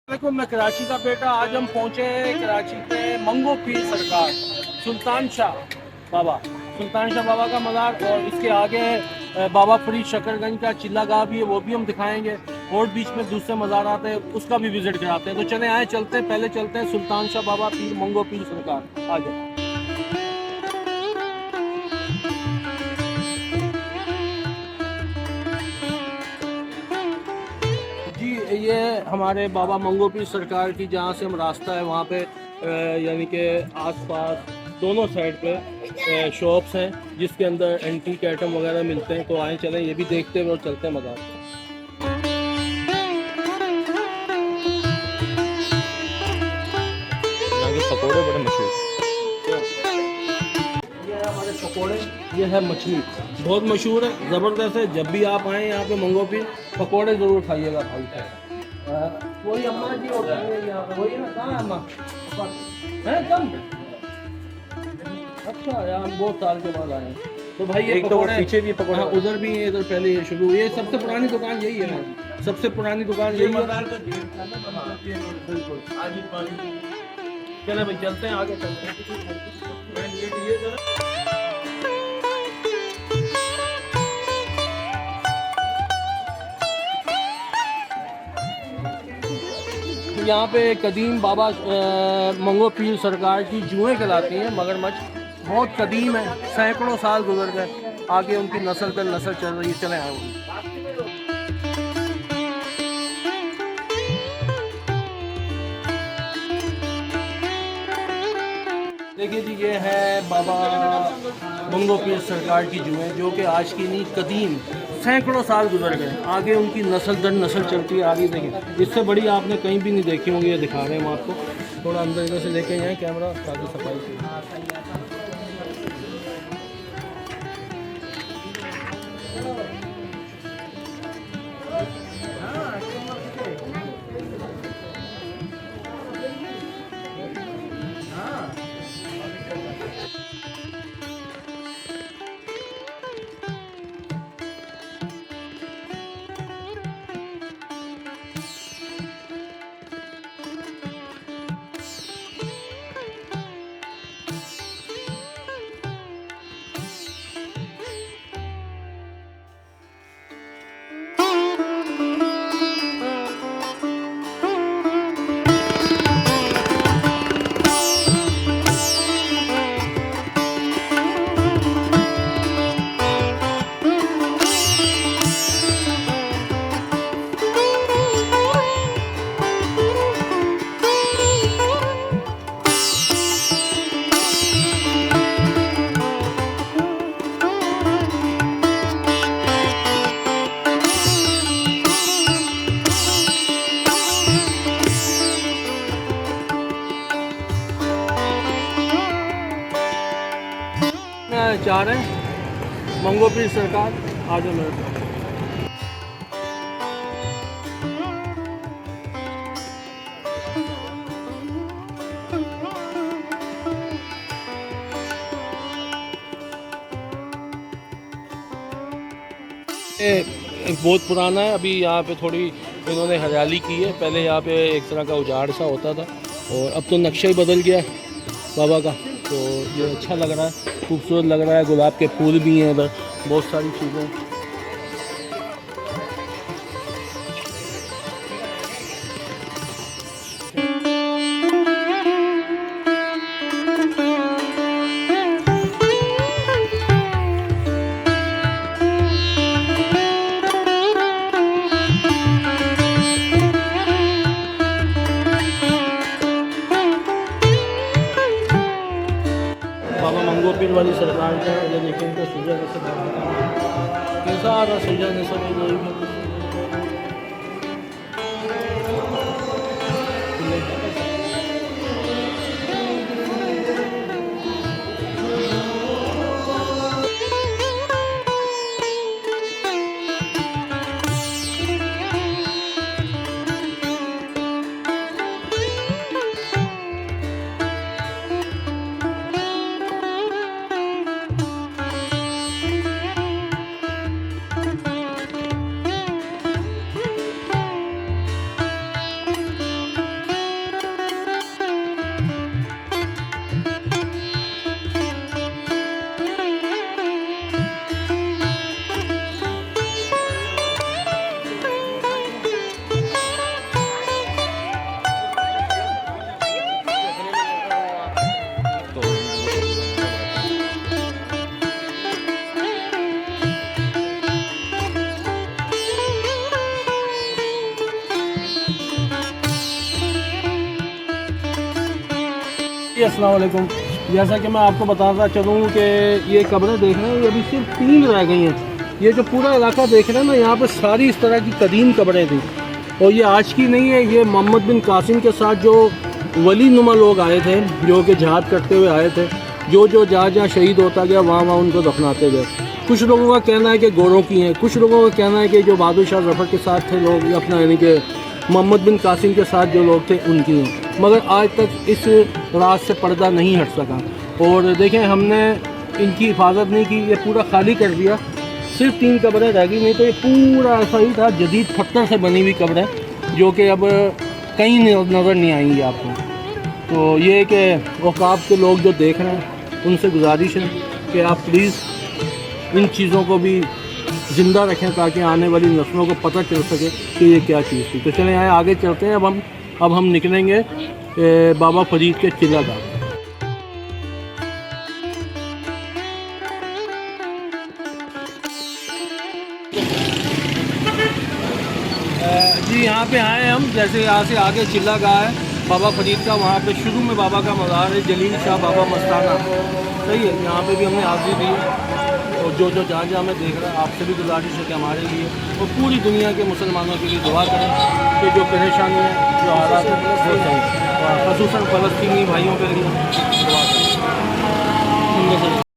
देखो, मैं कराची का बेटा। आज हम पहुंचे हैं कराची के मंगो पीर सरकार सुल्तान शाह बाबा का मज़ार, और इसके आगे बाबा फरीद शकरगंज का चिल्ला गाह भी है, वो भी हम दिखाएंगे। और बीच में दूसरे मज़ार आते हैं, उसका भी विजिट कराते हैं। तो चले आए, चलते हैं। पहले चलते हैं सुल्तान शाह बाबा पीर मंगो पीर सरकार। आगे जी, ये हमारे बाबा मंगो पीर सरकार की जहाँ से हम रास्ता है वहाँ पे यानी कि आसपास दोनों साइड पे शॉप्स हैं जिसके अंदर एंटीक आइटम वगैरह मिलते हैं। तो आए चलें, ये भी देखते हुए और चलते हैं मज़ार। यहाँ के पकोड़े बड़े मशहूर। ये है हमारे पकोड़े, ये है मछली, बहुत मशहूर है, ज़बरदस्त है। जब भी आप आएँ यहाँ पे मंगो पीर, पकोड़े ज़रूर खाइएगा भाई। वही अम्मा जी होती है यहाँ पे, वही ना। कहाँ है अम्मा? है कम? अच्छा यार, हम बहुत साल के बाद आए हैं। तो भाई ये एक तो पकोड़े पीछे भी पकोड़े, हाँ, उधर भी है, इधर पहले ये शुरू। ये सबसे पुरानी दुकान यही है ना, सबसे पुरानी दुकान यही है। बिल्कुल। चले भाई, चलते हैं, आगे चलते हैं। यहाँ पे कदीम बाबा मंगो पीर सरकार की जुएँ कहलाती हैं, मगरमच्छ बहुत कदीम है, सैकड़ों साल गुजर गए, आगे उनकी नस्ल दर नस्ल चल रही है। चले आए वो। देखिए जी, ये है बाबा मंगो पीर सरकार की जुएँ, जो कि आज की नहीं, कदीम सैकड़ों साल गुजर गए, आगे उनकी नस्ल दर नस्ल चलती है। आगे देखें, इससे बड़ी आपने कहीं भी नहीं देखी होंगी। ये दिखा रहे हैं हम आपको, थोड़ा अंदर इधर से लेके जाएँ कैमरा ताकि सफाई से। चाह रहे हैं मंगो पीर सरकार, आ जाओ मेरे साथ। बहुत पुराना है, अभी यहाँ पे थोड़ी इन्होंने हरियाली की है। पहले यहाँ पे एक तरह का उजाड़ सा होता था, और अब तो नक्शा ही बदल गया है बाबा का। तो ये अच्छा लग रहा है, खूबसूरत लग रहा है। गुलाब के फूल भी हैं इधर, बहुत सारी चीज़ें। बाबा मंगो पीर वाली सरकार का ये देखिए, इनको सजा कैसा आ रहा, सजा नसब जी अस्सलाम वालेकुम। जैसा कि मैं आपको बताता चलूँ कि ये कब्रें देख रहे हैं, ये अभी सिर्फ 3 रह गई हैं। ये जो पूरा इलाका देख रहे हैं ना, यहाँ पे सारी इस तरह की कदीम कब्रें थी और ये आज की नहीं है। ये मोहम्मद बिन कासिम के साथ जो वली नुमा लोग आए थे, जो कि जहाद करते हुए आए थे, जो जहाँ जहाँ शहीद होता गया वहाँ वहाँ उनको दफनाते गए। कुछ लोगों का कहना है कि गोरों की हैं, कुछ लोगों का कहना है कि जो बहादुर शाह जफ़र के साथ थे लोग, अपना यानी कि मोहम्मद बिन कासिम के साथ जो लोग थे उनकी हैं। मगर आज तक इस राज से पर्दा नहीं हट सका। और देखें, हमने इनकी हिफाजत नहीं की, ये पूरा खाली कर दिया। सिर्फ 3 कब्रें रह गई, नहीं तो ये पूरा ऐसा ही था, जदीद पत्थर से बनी हुई कब्रें, जो कि अब कहीं नज़र नहीं आएंगी आपको। तो ये कि औकाफ के लोग जो देख रहे हैं, उनसे गुजारिश है कि आप प्लीज़ इन चीज़ों को भी ज़िंदा रखें ताकि आने वाली नस्लों को पता चल सके कि ये क्या चीज़ थी। तो चलें यहाँ आगे चलते हैं। अब हम निकलेंगे बाबा फरीद के किला का। जी यहाँ पे आए हैं हम, जैसे यहाँ से आगे चिल्ला गाह है बाबा फरीद का, वहाँ पे शुरू में बाबा का मज़ार है, जलील शाह बाबा मस्ताना। सही है, यहाँ पे भी हमने हाज़िरी दी है। और जो जहाँ जहाँ मैं देख रहा, आपसे भी गुजारिश है कि हमारे लिए और पूरी दुनिया के मुसलमानों के लिए दुआ करें कि जो परेशानी है, जो हालात है, वो सही, ख़ुसूसन फ़लस्तीनी भाइयों के लिए दुआ करें।